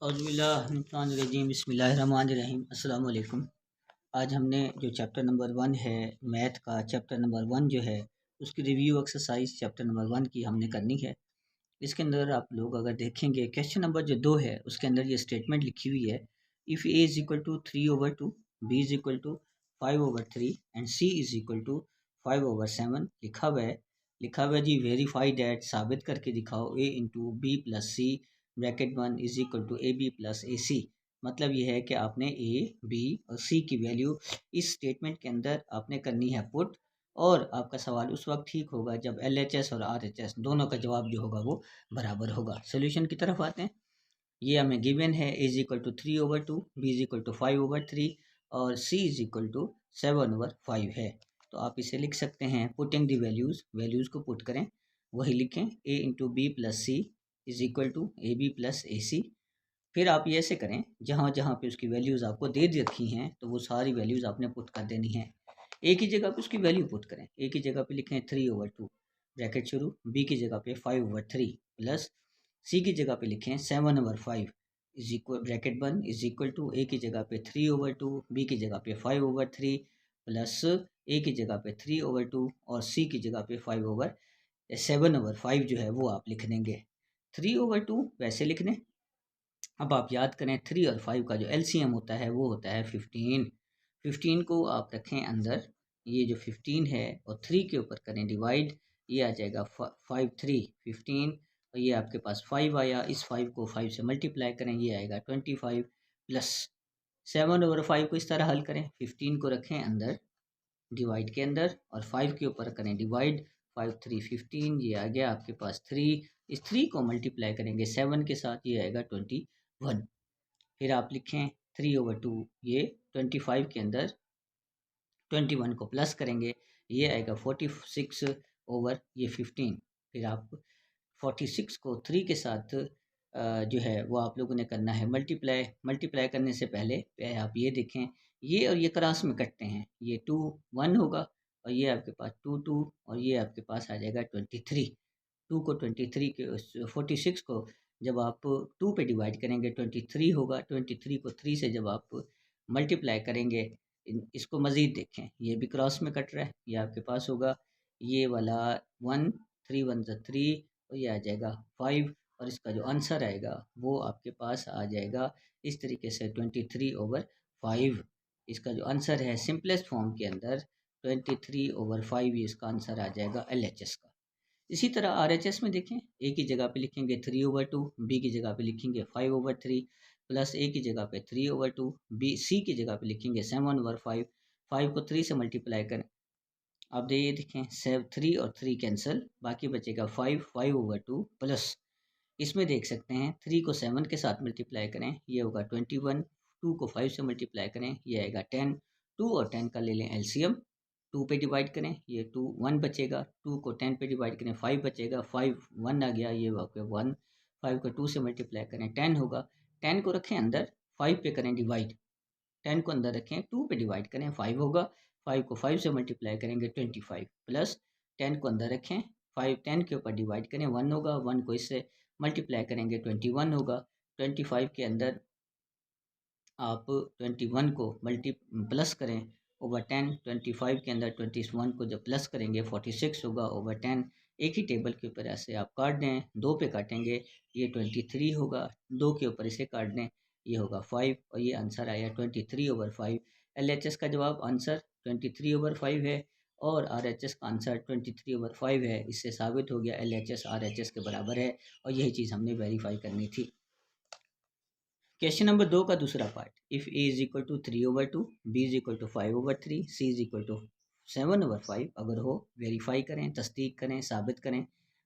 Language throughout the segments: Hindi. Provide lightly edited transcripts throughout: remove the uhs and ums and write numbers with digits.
औज़ुबिल्लाहिमिनश्शैतानिर्रजीम बिस्मिल्लाहिर्रहमानिर्रहीम अस्सलाम वालेकुम। आज हमने जो चैप्टर नंबर 1 है मैथ का चैप्टर नंबर 1 जो है उसकी रिव्यू एक्सरसाइज चैप्टर नंबर 1 की हमने करनी है। इसके अंदर आप लोग अगर देखेंगे क्वेश्चन नंबर जो 2 है उसके अंदर ये स्टेटमेंट लिखी हुई है, if A is equal to 3/2, B is equal to 5/3 and C is equal to 5/7 लिखा हुआ है जी वेरीफाई दैट, साबित करके दिखाओ A into B plus C bracket 1 is equal to A B plus A C. मतलब ये है कि आपने ए बी और सी की वैल्यू इस स्टेटमेंट के अंदर आपने करनी है पुट, और आपका सवाल उस वक्त ठीक होगा जब LHS और RHS दोनों का जवाब जो होगा वो बराबर होगा। सोल्यूशन की तरफ आते हैं। ये हमें गिवन है A is equal to 3/2, B is equal to 5/3 और सी इज इक्वल टू 7/5 है। तो आप इसे लिख सकते हैं पुटिंग दी वैल्यूज़ को पुट करें, वही लिखें A into B plus C is equal to A B plus A C. फिर आप ये ऐसे करें, जहाँ जहाँ पे उसकी वैल्यूज़ आपको दे रखी हैं तो वो सारी वैल्यूज़ आपने पुट कर देनी है। ए की जगह पे उसकी वैल्यू पुट करें, ए की जगह पे लिखें 3/2 ब्रैकेट शुरू, बी की जगह पे 5/3 प्लस सी की जगह पे लिखें 7/5 is equal bracket 1 is equal to A की जगह पे 3/2, बी की जगह पे 5/3 प्लस ए की जगह पे 3/2 और सी की जगह पे 7/5 जो है वो आप लिख देंगे। 3/2 वैसे लिखने। अब आप याद करें 3 और 5 का जो LCM होता है वो होता है 15। 15 को आप रखें अंदर, ये जो 15 है और 3 के ऊपर करें डिवाइड, ये आ जाएगा 5 3 15 और ये आपके पास 5 आया, इस 5 को 5 से मल्टीप्लाई करें, ये आएगा 25 प्लस 7/5 को इस तरह हल करें, 15 को रखें अंदर डिवाइड के अंदर और 5 के ऊपर करें डिवाइड, 5 3 15, ये आ गया आपके पास 3, इस 3 को मल्टीप्लाई करेंगे 7 के साथ, ये आएगा 21। फिर आप लिखें 3/2, ये 25 के अंदर 21 को प्लस करेंगे, ये आएगा 46 ओवर ये 15। फिर आप 46 को 3 के साथ जो है वो आप लोगों ने करना है मल्टीप्लाई करने से पहले आप ये देखें, ये और ये क्रॉस में कटते हैं, ये 2 1 होगा और ये आपके पास 2 2 और ये आपके पास आ जाएगा 23। 2 को 23 के 46 को जब आप 2 पे डिवाइड करेंगे 23 होगा, 23 को 3 से जब आप मल्टीप्लाई करेंगे, इसको मज़ीद देखें, ये भी क्रॉस में कट रहा है, ये आपके पास होगा ये वाला 1 3 1 3 और ये आ जाएगा 5 और इसका जो आंसर आएगा वो आपके पास आ जाएगा इस तरीके से 23/5। इसका जो आंसर है सिंपलेस्ट फॉर्म के अंदर 23/5 ये इसका आंसर आ जाएगा LHS का। इसी तरह RHS में देखें, ए की जगह पे लिखेंगे 3/2, बी की जगह पे लिखेंगे 5/3 प्लस ए की जगह पे 3/2, बी सी की जगह पे लिखेंगे 7/5, 5 को 3 से मल्टीप्लाई करें, अब ये देखें 3 और 3 कैंसिल, बाकी बचेगा 5/2 प्लस इसमें देख सकते हैं 3 को 7 के साथ मल्टीप्लाई करें, ये होगा 21, 2 को 5 से मल्टीप्लाई करें, ये आएगा 10, 2 और 10 का ले लें LCM, 2 पे डिवाइड करें, ये 2 1 बचेगा, 2 को 10 पे डिवाइड करें 5 बचेगा, 5 1 आ गया, ये आपका 1, 5 को 2 से मल्टीप्लाई करें 10 होगा, 10 को रखें अंदर 5 पे करें डिवाइड, 10 को अंदर रखें 2 पे डिवाइड करें 5 होगा, 5 को 5 से मल्टीप्लाई करेंगे 25 प्लस 10 को अंदर रखें 5 10 के ऊपर डिवाइड करें 1 होगा, 1 को इससे मल्टीप्लाई करेंगे 21 होगा, 25 के अंदर आप 21 को प्लस करें ओवर 10, 25 के अंदर 21 को जब प्लस करेंगे 46 होगा ओवर 10। एक ही टेबल के ऊपर ऐसे आप काट दें, 2 पे काटेंगे ये 23 होगा, 2 के ऊपर इसे काट दें ये होगा 5 और ये आंसर आया 23/5। LHS का जवाब आंसर 23/5 है और RHS का आंसर 23/5 है। इससे साबित हो गया LHS RHS के बराबर है और यही चीज़ हमने वेरीफाई करनी थी। क्वेश्चन नंबर 2 का दूसरा part, if A is equal to 3/2, B is equal to 5/3, C is equal to 7/5 अगर हो, वेरीफाई करें, तस्दीक करें, साबित करें,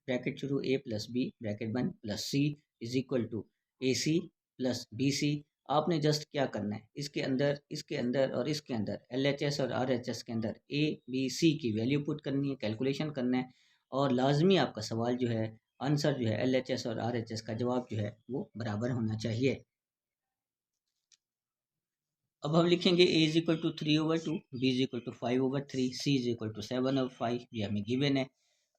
ब्रैकेट शुरू ए प्लस बी ब्रैकेट बंद plus C is equal to A C plus B C. आपने जस्ट क्या करना है, इसके अंदर और इसके अंदर LHS और RHS के अंदर ए बी सी की वैल्यू पुट करनी है, कैलकुलेशन करना है और लाजमी आपका सवाल जो है आंसर जो है LHS और RHS का जवाब जो है वो बराबर होना चाहिए। अब हम लिखेंगे A is equal to 3/2, B is equal to 5/3, C is equal to 7/5, ये हमें गिवन है,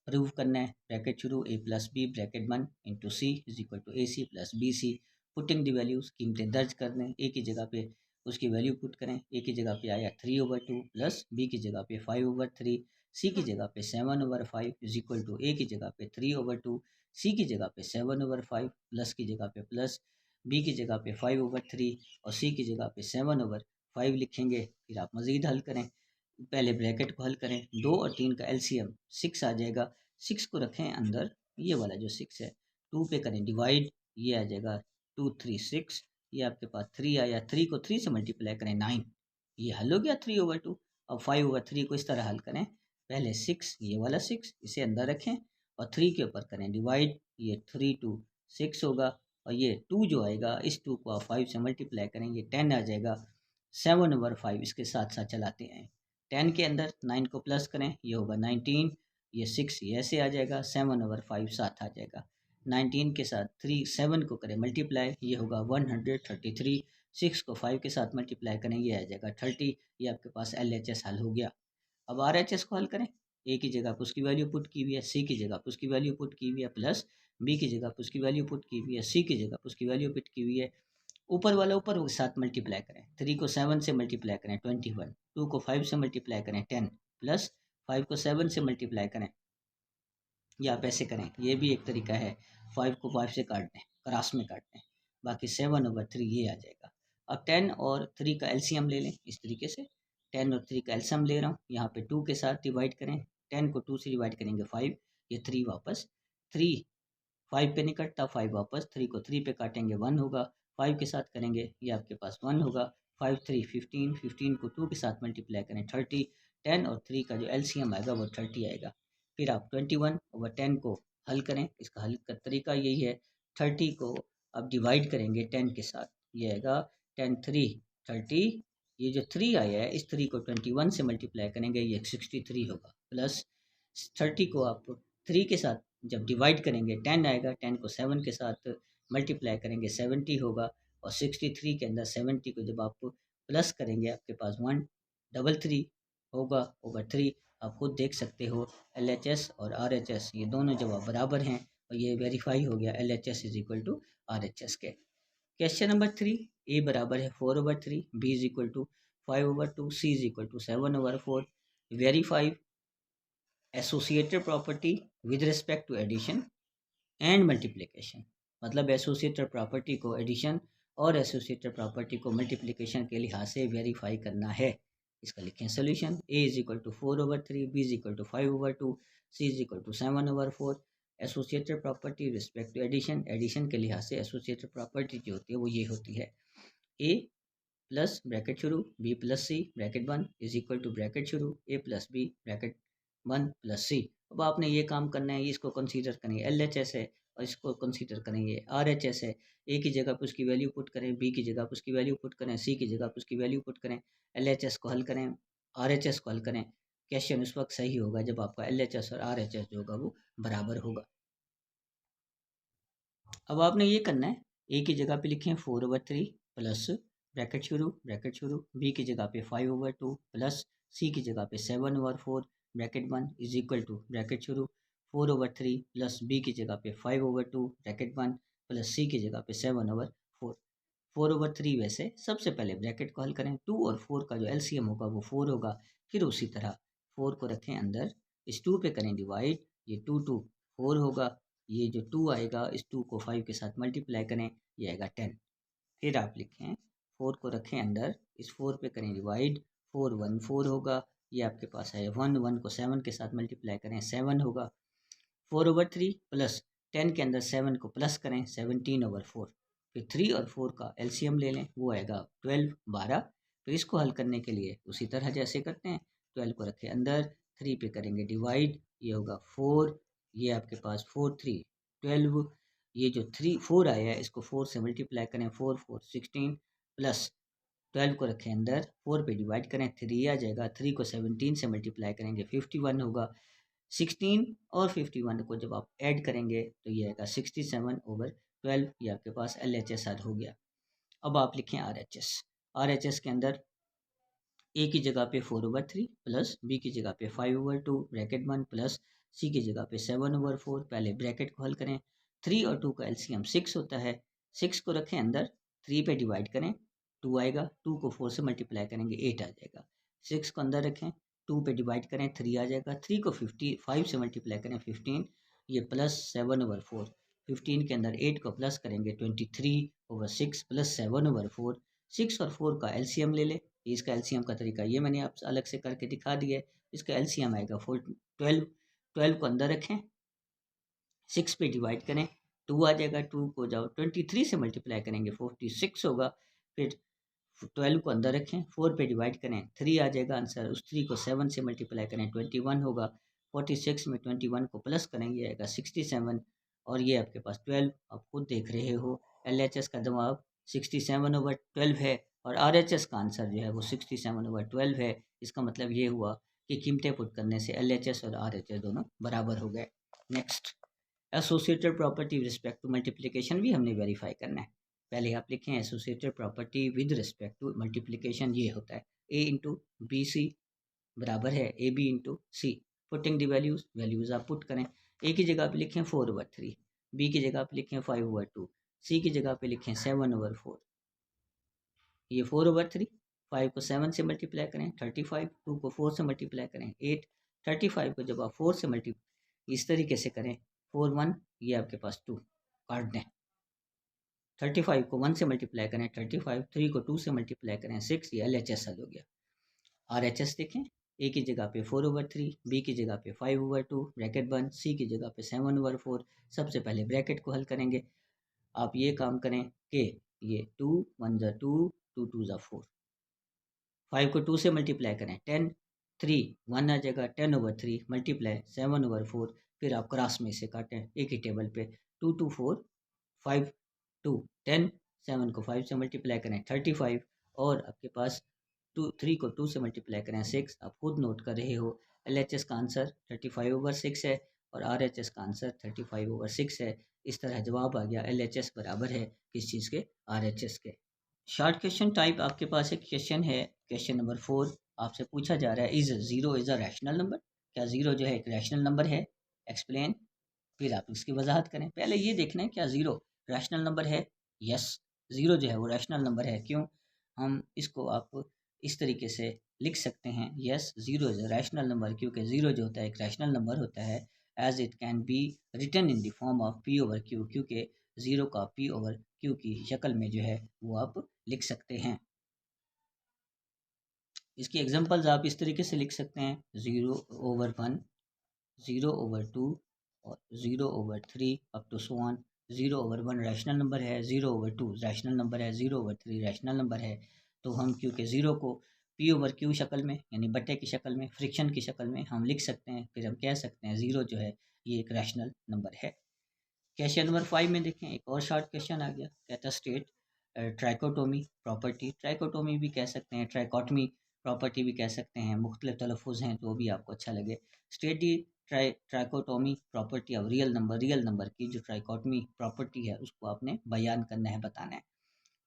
प्रूव करना है, ब्रैकेट शुरू A plus B bracket 1 into C is equal to A C plus B C, putting the values, कीमतें दर्ज कर दें, ए की जगह पे उसकी वैल्यू पुट करें। ए की जगह पे आया 3/2 प्लस बी की जगह पे 5/3, सी की जगह पे 7/5 इज इक्वल टू ए की जगह पे 3/2, सी की जगह पे 7/5 प्लस की जगह पे प्लस, बी की जगह पे 5/3 और सी की जगह पे 7/5 लिखेंगे। फिर आप मज़ीद हल करें, पहले ब्रैकेट को हल करें, 2 और 3 का एलसीएम 6 आ जाएगा। 6 को रखें अंदर, ये वाला जो 6 है 2 पे करें डिवाइड, ये आ जाएगा 2 3 6, ये आपके पास 3 आया, 3 को 3 से मल्टीप्लाई करें 9, ये हल हो गया 3/2। अब 5/3 को इस तरह हल करें, पहले 6 ये वाला 6 इसे अंदर रखें और 3 के ऊपर करें डिवाइड, ये 3 2 6 होगा और ये 2 जो आएगा इस 2 को आप 5 से मल्टीप्लाई करें, ये 10 आ जाएगा। 7/5 इसके साथ साथ चलाते हैं, 10 के अंदर 9 को प्लस करें, ये होगा 19, ये 6 ये ऐसे आ जाएगा, 7/5 साथ आ जाएगा। 19 के साथ 7 को करें मल्टीप्लाई, ये होगा 133, 6 को 5 के साथ मल्टीप्लाई करें, ये आ जाएगा 30। ये आपके पास LHS हल हो गया। अब RHS को हल करें, ए की जगह पर उसकी वैल्यू पुट की हुई है, सी की जगह पर उसकी वैल्यू पुट की हुई है, प्लस बी की जगह पर उसकी वैल्यू पुट की हुई है, सी की जगह पर उसकी वैल्यू पुट की हुई है। ऊपर वाला ऊपर के साथ मल्टीप्लाई करें, 3 को 7 से मल्टीप्लाई करें 21, 2 को 5 से मल्टीप्लाई करें 10, प्लस 5 को 7 से मल्टीप्लाई करें, या आप ऐसे करें, ये भी एक तरीका है, 5 को 5 से काट दें, क्रॉस में काट दें, बाकी 7/3 ये आ जाएगा। अब 10 और 3 का एलसीएम ले लें, इस तरीके से 10 और 3 का एलसीएम ले रहा हूँ, यहाँ पे 2 के साथ डिवाइड करें, 10 को 2 से डिवाइड करेंगे 5, ये 3 वापस, 3 5 पे नहीं कटता, 5 वापस, 3 को 3 पे काटेंगे 1 होगा, 5 के साथ करेंगे ये आपके पास 1 होगा, 5 3 15, 15 को 2 के साथ मल्टीप्लाई करें 30, 10 और 3 का जो एलसीएम आएगा वो 30 आएगा। फिर आप 21/10 को हल करें, इसका हल का तरीका यही है, 30 को आप डिवाइड करेंगे 10 के साथ, ये आएगा 10 3 30, ये जो 3 आया है इस 3 को 21 से मल्टीप्लाई करेंगे, ये 63 होगा, प्लस 30 को आप 3 के साथ जब डिवाइड करेंगे 10 आएगा, 10 को 7 के साथ मल्टीप्लाई करेंगे 70 होगा, और 63 के अंदर 70 को जब आप प्लस करेंगे आपके पास 133 होगा ओवर 3। आप खुद देख सकते हो LHS और RHS ये दोनों जवाब बराबर हैं और ये वेरीफाई हो गया, LHS is equal to RHS के। क्वेश्चन नंबर 3, ए बराबर है 4/3, B is equal to 5/2, C is equal to 7/4, verify associated property with respect to addition and multiplication. मतलब एसोसिएटेड प्रॉपर्टी को एडिशन और एसोसिएटेड प्रॉपर्टी को मल्टीप्लिकेशन के लिहाज से वेरीफाई करना है। इसका लिखें solution, A is equal to 4/3, B is equal to 5/2, C is equal to 7/4। Associated property respect to addition, addition के लिहाज से एसोसिएटेड प्रॉपर्टी जो होती है वो ये होती है, ए प्लस ब्रैकेट शुरू बी प्लस सी ब्रैकेट बंद इज इक्वल टू ब्रैकेट शुरू ए प्लस बी ब्रैकेट बंद प्लस सी। अब आपने ये काम करना है, इसको कंसीडर करें LHS है और इसको कंसीडर करेंगे RHS है। ए की जगह पर उसकी वैल्यू पुट करें, बी की जगह पर उसकी वैल्यू पुट करें, सी की जगह पर उसकी वैल्यू पुट करें, LHS को हल करें, RHS को हल करें। क्वेश्चन उस वक्त सही होगा जब आपका LHS और RHS जो होगा वो बराबर होगा। अब आपने ये करना है, ए की जगह पे लिखें 4/3 प्लस ब्रैकेट शुरू बी की जगह पे 5/2 प्लस सी की जगह पे 7/4 ब्रैकेट बंद इज इक्वल टू ब्रैकेट शुरू 4/3 प्लस बी की जगह पे 5/2 ब्रैकेट बंद प्लस सी की जगह पे 7/4। 4/3 वैसे सबसे पहले ब्रैकेट को हल करें, 2 और 4 का जो एलसीएम होगा वो 4 होगा। फिर उसी तरह 4 को रखें अंदर, इस 2 पे करें डिवाइड, ये 2 2 4 होगा, ये जो 2 आएगा इस 2 को 5 के साथ मल्टीप्लाई करें, ये आएगा 10। फिर आप लिखें 4 को रखें अंदर, इस 4 पे करें डिवाइड, 4 1 4 होगा, ये आपके पास है 1 1 को 7 के साथ मल्टीप्लाई करें 7 होगा। 4/3 प्लस 10 के अंदर 7 को प्लस करें 17/4। फिर 3 और 4 का एलसीएम ले लें, वो आएगा 12 12। फिर इसको हल करने के लिए उसी तरह जैसे करते हैं, 12 को रखें अंदर, 3 पे करेंगे डिवाइड, ये होगा 4, ये आपके पास 4 3 12, ये जो 3 4 आया है इसको 4 से मल्टीप्लाई करें, 4 4 16 प्लस 12 को रखें अंदर, 4 पे डिवाइड करें, 3 आ जाएगा, 3 को 17 से मल्टीप्लाई करेंगे 51 होगा। 16 और 51 को जब आप ऐड करेंगे तो ये आएगा 67/12, ये आपके पास LHS हो गया। अब आप लिखें RHS के अंदर ए की जगह पे 4/3 प्लस बी की जगह पे 5/2 ब्रैकेट बंद प्लस सी की जगह पे 7/4। पहले ब्रैकेट को हल करें, 3 और 2 का एलसीएम 6 होता है, 6 को रखें अंदर, 3 पे डिवाइड करें, 2 आएगा, 2 को 4 से मल्टीप्लाई करेंगे 8 आ जाएगा। 6 को अंदर रखें, 2 पे डिवाइड करें, 3 आ जाएगा, 3 को 5 से मल्टीप्लाई करें 15, ये प्लस 7/4। 15 के अंदर 8 को प्लस करेंगे 23/6 प्लस 7/4। 6 और 4 का एलसीएम ले ले, इसका एलसीएम का तरीका ये मैंने आप अलग से करके दिखा दिया है। इसका एलसीएम आएगा 12। 12 को अंदर रखें, 6 पे डिवाइड करें, 2 आ जाएगा, 2 को जाओ 23 से मल्टीप्लाई करेंगे 46 होगा। फिर 12 को अंदर रखें, 4 पे डिवाइड करें, 3 आ जाएगा आंसर, उस 3 को 7 से मल्टीप्लाई करें 21 होगा। 46 में 21 को प्लस करेंगे आएगा 67, और ये आपके पास 12। आप खुद देख रहे हो LHS का जवाब 67/12 है, और RHS का आंसर जो है वो 67/12 है। इसका मतलब ये हुआ कि कीमतें पुट करने से LHS और RHS दोनों बराबर हो गए। Next, associated property respect to multiplication भी हमने वेरीफाई करना है। पहले आप लिखें associated property with respect to multiplication, ये होता है A इंटू बी सी बराबर है AB into C. Putting the values आप पुट करें। A की जगह पे लिखें 4/3, B की जगह पे लिखें 5/2, C की जगह पे लिखें 7/4। ये 4/3, 5 को 7 से मल्टीप्लाई करें 35, 2 को 4 से मल्टीप्लाई करें 8, 35 को जब आप 4 से इस तरीके से करें 4 1, ये आपके पास 2 काट दें। 35 को 1 से मल्टीप्लाई करें 35, 3 को 2 से मल्टीप्लाई करें 6, ये LHS हल हो गया। RHS देखें, A की जगह पे 4/3, B की जगह पे 5/2 ब्रैकेट बंद, C की जगह पे 7/4। सबसे पहले ब्रैकेट को हल करेंगे। आप ये काम करें कि ये 2 1 जा 2, 2 2 जा 4, 5 को 2 से मल्टीप्लाई करें 10, 3 1 आ जाएगा, 10/3 मल्टीप्लाई 7/4। फिर आप क्रॉस में से काटें एक ही टेबल पे, 2 2 4 5 2 10, 7 को 5 से मल्टीप्लाई करें 35, और आपके पास 3 को 2 से मल्टीप्लाई करें 6। आप खुद नोट कर रहे हो LHS का आंसर 35/6 है, और RHS का आंसर 35/6 है। इस तरह जवाब आ गया LHS बराबर है किस चीज़ के, RHS के। शॉर्ट क्वेश्चन टाइप आपके पास एक क्वेश्चन है, क्वेश्चन नंबर 4। आपसे पूछा जा रहा है is 0 is a rational number, क्या 0 जो है एक रैशनल नंबर है, एक्सप्लेन। फिर आप इसकी वजाहत करें। पहले ये देखना है क्या 0 रैशनल नंबर है। यस, 0 जो है वो रैशनल नंबर है। क्यों? हम इसको आप इस तरीके से लिख सकते हैं, yes 0 is a rational number, क्योंकि 0 जो होता है एक रैशनल नंबर होता है। As it can be written in the form of P/Q, क्योंकि 0 का P/Q की शक्ल में जो है वो आप लिख सकते हैं। इसकी एग्जांपल्स आप इस तरीके से लिख सकते हैं, 0/1, 0/2 और 0/3 up to so on. 0/1 rational number है, 0/2 रैशनल नंबर है, 0/3 रैशनल नंबर है। तो हम क्योंकि 0 को P/Q शक्ल में यानी बट्टे की शक्ल में, फ्रिक्शन की शक्ल में हम लिख सकते हैं, फिर हम कह सकते हैं 0 जो है ये एक रैशनल नंबर है। क्वेश्चन नंबर 5 में देखें, एक और शॉर्ट क्वेश्चन आ गया। कहता स्टेट ट्राइकोटोमी प्रॉपर्टी, ट्राइकोटोमी भी कह सकते हैं, ट्राइकोटमी प्रॉपर्टी भी कह सकते हैं, मुख्तलिफ तलफ़ुज़ हैं तो भी आपको अच्छा लगे। State the trichotomy property of real number की जो ट्राइकोटमी प्रॉपर्टी है उसको आपने बयान करना है, बताना है।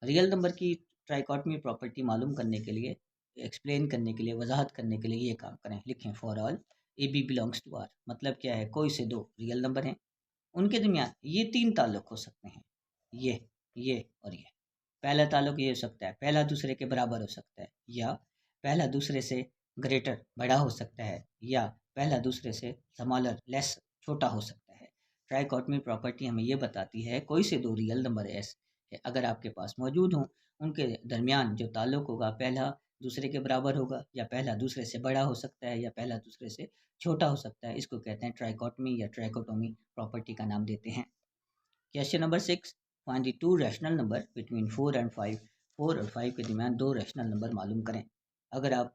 रियल नंबर की ट्राइकोटमी प्रॉपर्टी मालूम करने के लिए, एक्सप्लेन करने के लिए, वजाहत करने के लिए ये काम करें। लिखें for all AB belongs to R, मतलब क्या है, कोई से दो रियल नंबर हैं, उनके दरमियान ये 3 ताल्लुक हो सकते हैं, ये और ये। पहला ताल्लुक ये हो सकता है, पहला दूसरे के बराबर हो सकता है, या पहला दूसरे से ग्रेटर बड़ा हो सकता है, या पहला दूसरे से स्मॉलर लेस छोटा हो सकता है। ट्राइकोटमी प्रॉपर्टी हमें ये बताती है कोई से दो रियल नंबर ऐसे अगर आपके पास मौजूद हों, उनके दरमियान जो ताल्लुक होगा पहला दूसरे के बराबर होगा, या पहला दूसरे से बड़ा हो सकता है, या पहला दूसरे से छोटा हो सकता है। इसको कहते हैं ट्राइकोटमी या ट्राइकोटोमी प्रॉपर्टी का नाम देते हैं। Question number 6, find the two rational number between 4 and 5। 4 और 5 के दरमियान दो रैशनल नंबर मालूम करें। अगर आप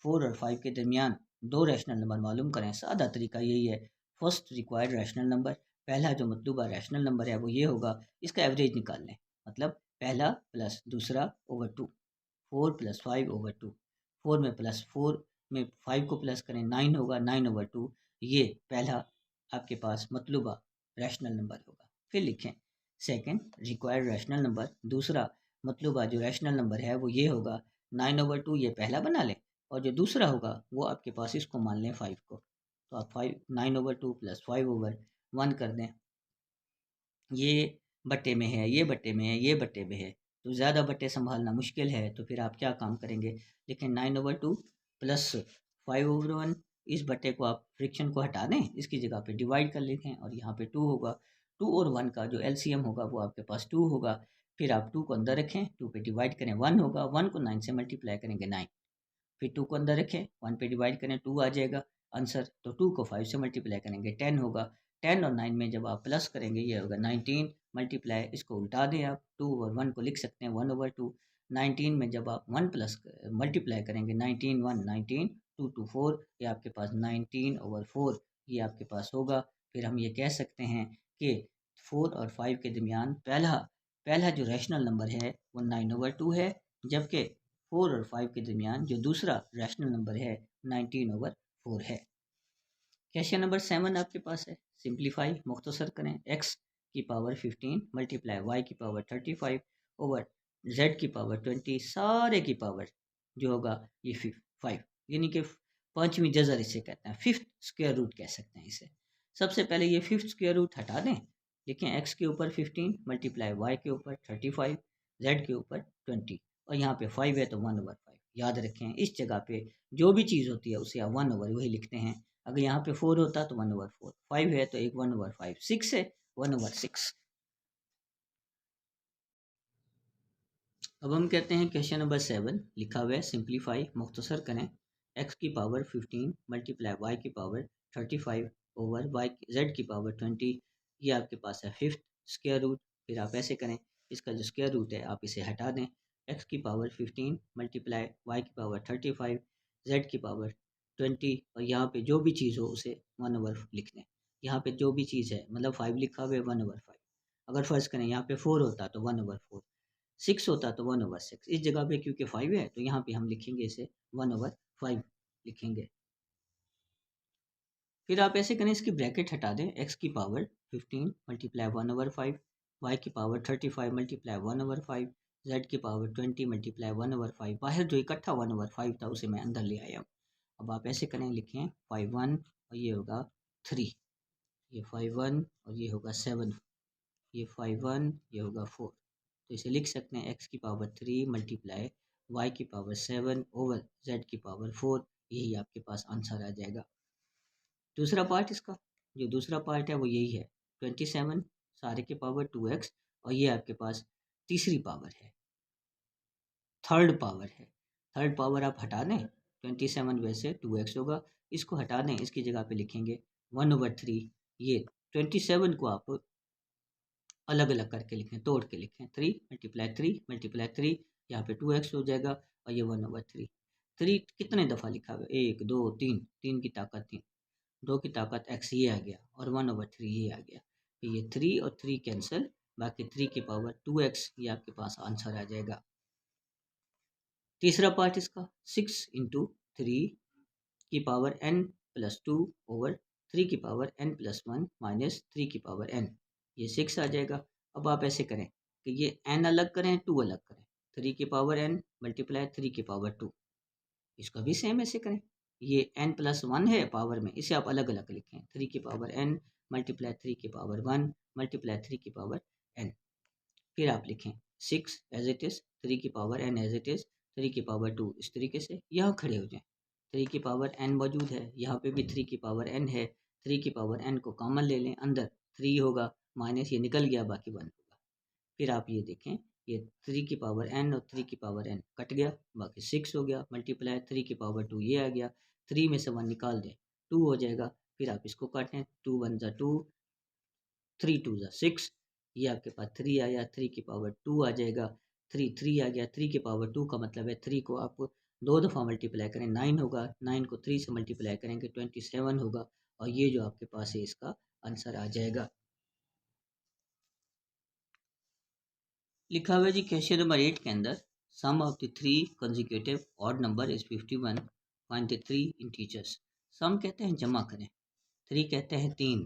4 और 5 के दरमियान दो रैशनल नंबर मालूम करें, सादा तरीका यही है। फर्स्ट रिक्वायर्ड रैशनल नंबर, पहला जो मतलूबा रैशनल नंबर है वो ये होगा, इसका एवरेज निकाल लें, मतलब पहला प्लस दूसरा ओवर 2, 4 + 5/2। 4 में प्लस 4 में 5 को प्लस करें 9 होगा, 9/2। ये पहला आपके पास मतलूबा रैशनल नंबर होगा। फिर लिखें सेकंड रिक्वायर्ड रैशनल नंबर, दूसरा मतलूबा जो रैशनल नंबर है वो ये होगा 9/2, ये पहला बना लें, और जो दूसरा होगा वो आपके पास इसको मान लें 5 को, तो आप 9/2 + 5/1 कर दें। ये बट्टे में है, ये बट्टे में है, ये बट्टे में है, तो ज़्यादा बट्टे संभालना मुश्किल है, तो फिर आप क्या काम करेंगे, लेकिन 9/2 प्लस 5/1, इस बट्टे को आप फ्रिक्शन को हटा दें, इसकी जगह पे डिवाइड कर लिखें और यहाँ पे 2 होगा। 2 और 1 का जो एलसीएम होगा वो आपके पास 2 होगा। फिर आप 2 को अंदर रखें, 2 पे डिवाइड करें 1 होगा, 1 को 9 से मल्टीप्लाई करेंगे 9, फिर 2 को अंदर रखें, 1 पे डिवाइड करें 2 आ जाएगा आंसर, तो 2 को 5 से मल्टीप्लाई करेंगे 10 होगा। 10 और 9 में जब आप प्लस करेंगे ये होगा 19 मल्टीप्लाई, इसको उल्टा दें आप, 2 और 1 को लिख सकते हैं 1/2। 19 में जब आप 1 प्लस मल्टीप्लाई करेंगे 19 1 19, 2 2 4, ये आपके पास 19/4 ये आपके पास होगा। फिर हम ये कह सकते हैं कि 4 और 5 के दरमियान पहला पहला जो रैशनल नंबर है वो 9/2 है, जबकि 4 और 5 के दरमियान जो दूसरा रैशनल नंबर है 19/4 है। क्वेश्चन नंबर 7 आपके पास है, सिंप्लीफाई मुख्तसर करें, x की पावर 15 मल्टीप्लाई y की पावर 35 ओवर z की पावर 20 सारे की पावर जो होगा ये 5, यानी कि पांचवी जजर इसे कहते हैं, फिफ्थ स्क्वायर रूट कह सकते हैं इसे। सबसे पहले ये फिफ्थ स्क्वायर रूट हटा दें, लिखें x के ऊपर 15 मल्टीप्लाई y के ऊपर 35 z के ऊपर 20 और यहाँ पे 5 है तो 1/5। याद रखें इस जगह पे जो भी चीज़ होती है उसे आप 1/, वही लिखते हैं। अगर यहाँ पे 4 होता तो 1/4, 5 है तो एक 1/5, 6 है 1/6। अब हम कहते हैं क्वेश्चन नंबर 7 लिखा हुआ है, सिंप्लीफाई मुख्तसर करें, x की पावर 15 मल्टीप्लाई y की पावर 35 ओवर y z की पावर 20, ये आपके पास है फिफ्थ स्क्वायर रूट। फिर आप ऐसे करें, इसका जो स्क्वायर रूट है आप इसे हटा दें, x की पावर 15 मल्टीप्लाई y की पावर 35 z की पावर 20 और यहाँ पे जो भी चीज़ हो उसे 1/, लिख दें। यहाँ पे जो भी चीज़ है मतलब 5 लिखा हुआ है 1/5, अगर फर्ज करें यहाँ पे 4 होता तो 1/4, 6 होता तो 1/6, इस जगह पे क्योंकि 5 है तो यहाँ पे हम लिखेंगे इसे 1/5 लिखेंगे। फिर आप ऐसे करें, इसकी ब्रैकेट हटा दें, x की पावर 15 मल्टीप्लाई 1/5, y की पावर 35 मल्टीप्लाई 1/5, z की पावर 20 मल्टीप्लाई 1/5, बाहर जो इकट्ठा 1/5 था उसे मैं अंदर ले आया हूँ। अब आप ऐसे करें, लिखें 5 1 और ये होगा 3, ये 5 1 और ये होगा 7, ये 5 1 ये होगा 4, तो इसे लिख सकते हैं x की पावर 3 मल्टीप्लाई y की पावर 7 ओवर z की पावर 4, यही आपके पास आंसर आ जाएगा। दूसरा पार्ट इसका, जो दूसरा पार्ट है वो यही है, 27 सारे के पावर 2x और ये आपके पास तीसरी पावर है, थर्ड पावर है। थर्ड पावर आप हटा दें, 27 वैसे 2x होगा, इसको हटा दें, इसकी जगह पे लिखेंगे 1/3। ये 27 को आप अलग अलग करके लिखें, तोड़ के लिखें, 3 × 3 यहाँ पे 2x हो जाएगा और ये 1/3। 3 कितने दफ़ा लिखा हुआ है, 1 2 3, 3 की ताकत 3, 2 की ताकत x ये आ गया और 1/3 ये आ गया, तो ये 3 और 3 कैंसिल, बाकी 3 की पावर 2x ये आपके पास आंसर आ जाएगा। तीसरा पार्ट इसका, 6 × 3 की पावर n+2 ओवर 3 की पावर n+1 माइनस 3 की पावर n, ये 6 आ जाएगा। अब आप ऐसे करें कि ये n अलग करें 2 अलग करें, 3 की पावर n मल्टीप्लाई 3 की पावर 2, इसका भी सेम ऐसे करें, ये n+1 है पावर में, इसे आप अलग अलग लिखें, 3 की पावर n मल्टीप्लाई 3 की पावर 1 मल्टीप्लाई 3 की पावर n, फिर आप लिखें 6 एज इट इज़, 3 की power n as it is, 3 की पावर 2 इस तरीके से यहाँ खड़े हो जाएं। 3 की पावर n मौजूद है, यहाँ पे भी 3 की पावर n है, 3 की पावर n को कॉमन ले लें, अंदर 3 होगा माइनस ये निकल गया, बाकी 1 होगा। फिर आप ये देखें, ये 3 की पावर n और 3 की पावर n कट गया, बाकी 6 हो गया, मल्टीप्लाई 3 की पावर 2 ये आ गया, 3 में से 1 निकाल दें 2 हो जाएगा, फिर आप इसको काटें, 2 1 ज़ा 2, 3 2 ज़ा 6, ये आपके पास 3 आया, 3 की पावर 2 आ जाएगा, 3 3 आ गया, 3 की पावर 2 का मतलब है 3 को आप 2 दफ़ा मल्टीप्लाई करें 9 होगा, 9 को 3 से मल्टीप्लाई करेंगे 27 होगा और ये जो आपके पास है इसका आंसर आ जाएगा। लिखा हुआ है जी क्वेश्चन नंबर 8 के अंदर, sum of the 3 consecutive odd number is 51, find the 3 integers. Sum कहते हैं जमा करें, 3 कहते हैं 3,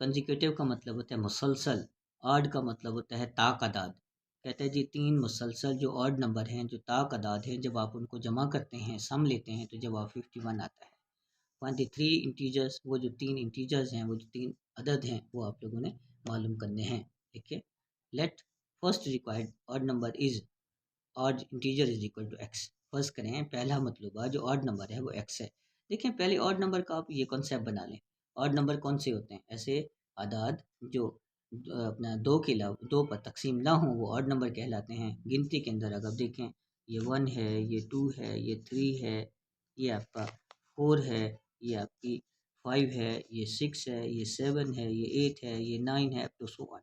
कंसेक्यूटिव का मतलब होता है मुसलसल, ऑड का मतलब होता है ताकदाद। कहते हैं जी 3 मुसलसल जो ऑड नंबर हैं, जो ताकदाद हैं, जब आप उनको जमा करते हैं, सम लेते हैं तो जवाब 51 आता है। फाइंड द 3 इंटीजर्स, वो जो 3 इंटीजर्स हैं, वो जो 3 अदद हैं वो आप लोगों ने मालूम करने हैं। देखिए let first required odd number is odd integer is equal to x. First करें पहला मतलूबा जो ऑड नंबर है वो एक्स है। देखें पहले ऑड नंबर का आप ये कॉन्सेप्ट बना लें। ऑड नंबर कौन से होते हैं? ऐसे आदाद जो अपना दो के अलावा दो पर तकसीम ना हो वो ऑड नंबर कहलाते हैं। गिनती के अंदर अगर देखें ये 1 है, ये 2 है, ये 3 है, ये आपका 4 है, ये आपकी 5 है, ये 6 है, ये 7 है, ये 8 है, ये 9 है, अप टू सो ऑन।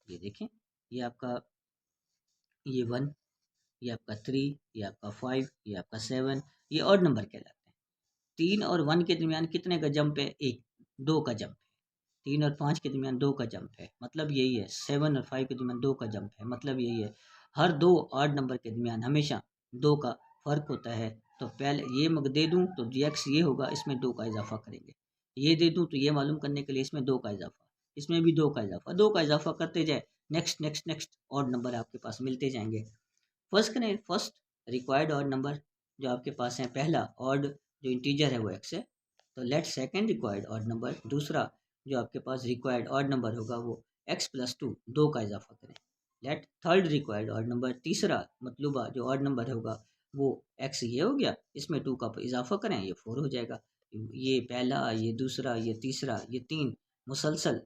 ये देखें ये आपका ये 1, ये आपका 3, ये आपका 5, ये आपका 7, ये ऑड नंबर कहलाते हैं। 3 और 1 के दरमियान कितने का जंप है? एक, 2 का जंप है। 3 और 5 के दरमियान 2 का जंप है, मतलब यही है। 7 और 5 के दरमियान 2 का जंप है, मतलब यही है। हर दो ऑड नंबर के दरमियान हमेशा 2 का फ़र्क होता है। तो पहले ये मग दे दूँ तो एक्स ये होगा, इसमें 2 का इजाफा करेंगे। ये दे दूँ तो ये मालूम करने के लिए इसमें 2 का इजाफा, इसमें भी 2 का इजाफा, 2 का इजाफा करते जाए, next next next odd number आपके पास मिलते जाएंगे। फर्स्ट करें फर्स्ट रिक्वायर्ड ऑड नंबर जो आपके पास है, पहला ऑड जो इंटीजर है वो एक्स है। तो let second required odd number, दूसरा जो आपके पास रिक्वायर्ड ऑड नंबर होगा वो एक्स प्लस टू, 2 का इजाफा करें। Let third required odd number, तीसरा मतलूबा जो ऑड नंबर होगा वो एक्स ये हो गया, इसमें 2 का इजाफा करें, ये 4 हो जाएगा। ये पहला, ये दूसरा, ये तीसरा, ये 3 मुसलसल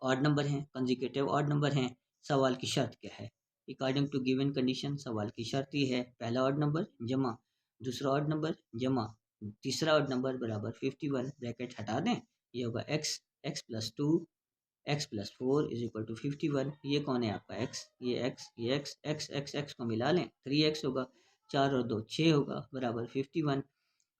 ऑड नंबर हैं, कंजिक्यूटिव ऑड नंबर हैं। सवाल की शर्त क्या है? अकॉर्डिंग टू गिवन कंडीशन सवाल की शर्त ये है, पहला ऑड नंबर जमा दूसरा ऑड नंबर जमा तीसरा ऑड नंबर बराबर 51, ब्रैकेट हटा दें, ये होगा x, x plus two, x plus four is equal to 51। ये कौन है आपका एक्स, ये एक्स, ये एक्स, एक्स एक्स एक्स को मिला लें, 3x होगा, 4 और 2 6 होगा, बराबर 51।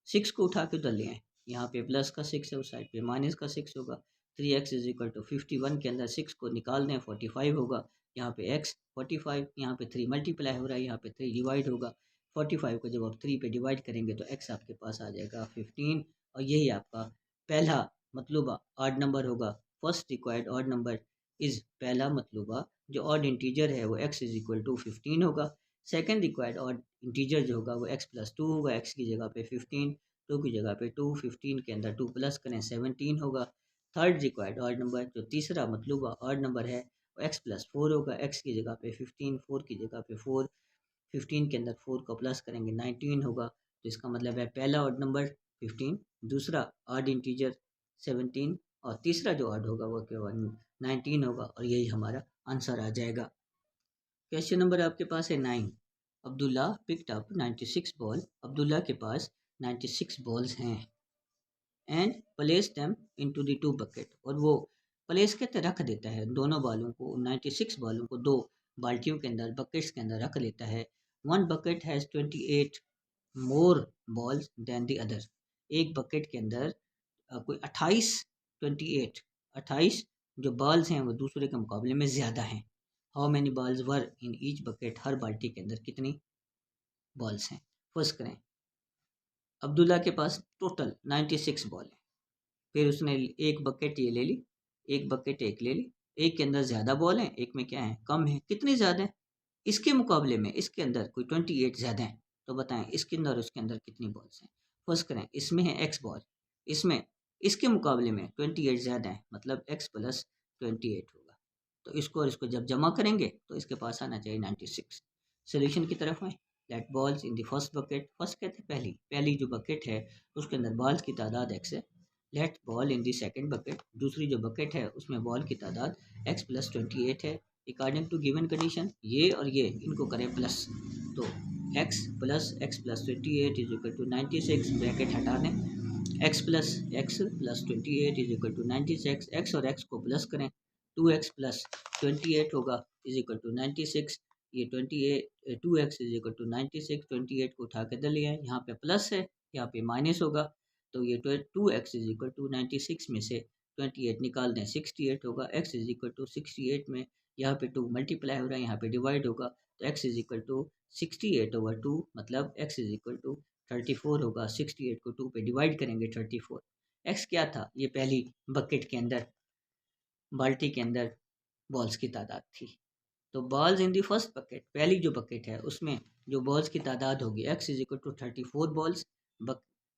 6 को उठा के उधर ले आए, यहाँ पे प्लस का 6 है, उस साइड पे माइनस का 6 होगा। 3x इज इक्वल टू 51 के अंदर 6 को निकाल दें, 45 होगा। यहाँ पे x 45, यहाँ पे 3 मल्टीप्लाई हो रहा है, यहाँ पे 3 डिवाइड होगा। 45 को जब आप 3 पे डिवाइड करेंगे तो x आपके पास आ जाएगा 15, और यही आपका पहला मतलूबा ऑड नंबर होगा। First required odd number is पहला मतलूबा जो ऑड इंटीजर है वो x इज इक्वल टू 15 होगा। सेकेंड रिक्वायर्ड ऑड इंटीजर जो होगा वो x प्लस टू होगा, x की जगह पे 15, 2 की जगह पे 2, 15 के अंदर 2 प्लस करें 17 होगा। थर्ड रिक्वायर्ड ऑड नंबर जो तीसरा मतलूबा ऑड नंबर है वो x प्लस फोर होगा, x की जगह पे 15, 4 की जगह पे 4, 15 के अंदर 4 को प्लस करेंगे 19 होगा। तो इसका मतलब है पहला ऑड नंबर 15, दूसरा ऑड इंटीजर 17, और तीसरा जो ऑड होगा वो क्या 19 होगा, और यही हमारा आंसर आ जाएगा। क्वेश्चन नंबर आपके पास है 9। Abdullah picked up 96 ball, Abdullah के पास 96 बॉल्स हैं, and place them into the two bucket, और वो प्लेस कहते रख देता है दोनों बालों को, 96 बालों को दो बाल्टियों के अंदर, बकेट्स के अंदर रख लेता है। One bucket has 28 more balls than the other, एक बकेट के अंदर कोई 28 जो बॉल्स हैं वो दूसरे के मुकाबले में ज़्यादा हैं। How many balls were in each bucket, हर बाल्टी के अंदर कितनी बॉल्स हैं। फर्स्ट करें, अब्दुल्ला के पास टोटल 96 बॉल है, फिर उसने एक बकेट ये ले ली, एक बकेट एक ले ली, एक के अंदर ज़्यादा बॉल है, एक में क्या है कम है, कितनी ज़्यादा है? इसके मुकाबले में इसके अंदर कोई 28 ज़्यादा है, तो बताएं इसके अंदर उसके अंदर कितनी बॉल्स हैं। फर्स्ट करें, इसमें है एक्स बॉल, इसमें इसके मुकाबले में 28 ज़्यादा है, मतलब एक्स प्लस 28 होगा। तो इसको और इसको जब जमा करेंगे तो इसके पास आना चाहिए 96। सोल्यूशन की तरफ में, let balls in the first bucket, first कहते हैं पहली, पहली जो बकेट है उसके अंदर बॉल्स की तादाद एक्स है। Let ball in the second bucket, दूसरी जो बकेट है उसमें बॉल की तादाद x प्लस 28 है। अकॉर्डिंग टू गिवन कंडीशन ये और ये इनको करें प्लस, तो x plus 28 is equal to 96, bracket हटा दें, x plus 28 is equal to 96, x और x को प्लस करें, 2x प्लस 28 होगा इज इक्वल टू 96, ये 28 2x इज इक्वल टू 96, 28 को उठा के दे लिया है, यहाँ पे प्लस है यहाँ पे माइनस होगा, तो ये 2x इज इक्वल टू 96 में से 28 निकाल दें 68 होगा, x इज इक्वल टू 68 में यहाँ पे 2 मल्टीप्लाई हो रहा है, यहाँ पे डिवाइड होगा, तो x is equal to 68 over 2, मतलब x इज इक्वल टू 34 होगा। 68 को 2 पे डिवाइड करेंगे 34, x क्या था, ये पहली बकेट के अंदर बाल्टी के अंदर बॉल्स की तादाद थी। तो balls in the first bucket, पहली जो बकेट है उसमें जो बॉल्स की तादाद होगी x is equal to 34 balls,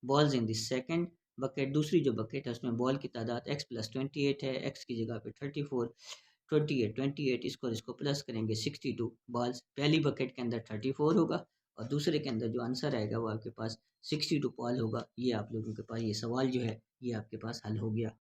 balls in the second bucket, दूसरी जो बकेट है उसमें बॉल की तादाद x प्लस 28 है, x की जगह पे 34, 28 इसको प्लस करेंगे 62 बॉल्स। पहली बकेट के अंदर 34 होगा और दूसरे के अंदर जो आंसर आएगा वो आपके पास 62 बॉल होगा। ये आप लोगों के पास ये सवाल जो है ये आपके पास हल हो गया।